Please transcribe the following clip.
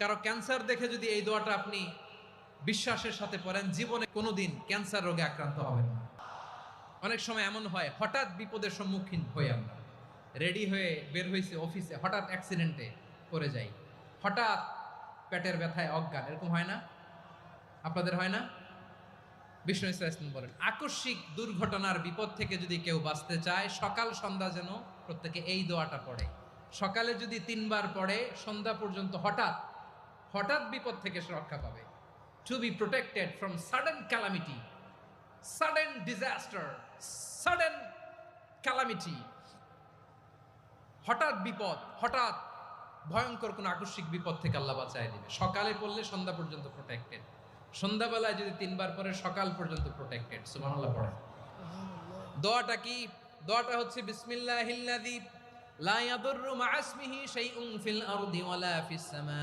কারো ক্যান্সার দেখে যদি এই দোয়াটা আপনি বিশ্বাসের সাথে পড়েন, জীবনে কোনোদিন ক্যান্সার রোগে আক্রান্ত হবেন না। অনেক সময় এমন হয়, হঠাৎ বিপদের সম্মুখীন হই আমরা, রেডি হয়ে বের হয়েছে অফিসে, হঠাৎ অ্যাক্সিডেন্টে পড়ে যাই, হঠাৎ পেটের ব্যথায় অজ্ঞান, এরকম হয় না? আপনাদের হয় না? বিষ্ণু ইসলাম বলেন, আকস্মিক দুর্ঘটনার বিপদ থেকে যদি কেউ বাঁচতে চায়, সকাল সন্ধ্যা যেন প্রত্যেকে এই দোয়াটা পড়ে। সকালে যদি 3 বার পড়ে, সন্ধ্যা পর্যন্ত হঠাৎ হঠাৎ বিপদ থেকে সে রক্ষা পাবে। To be protected from sudden calamity, sudden disaster, sudden calamity, হঠাৎ বিপদ, হঠাৎ ভয়ঙ্কর কোন আকস্মিক বিপদ থেকে আল্লাহ বাঁচায় দিবে। সকালে পড়লে সন্ধ্যা পর্যন্ত প্রোটেক্টেড, সন্ধ্যাবেলায় যদি 3 বার পরে সকাল পর্যন্ত প্রোটেক্টেড। সুবহানাল্লাহ পড়ে। দোয়াটা কি? দোয়াটা হচ্ছে বিসমিল্লাহিল্লাযী লা ইয়াদুররু মা ইসমিহি শাইউন ফিল আরদি ওয়ালা ফিস সামা।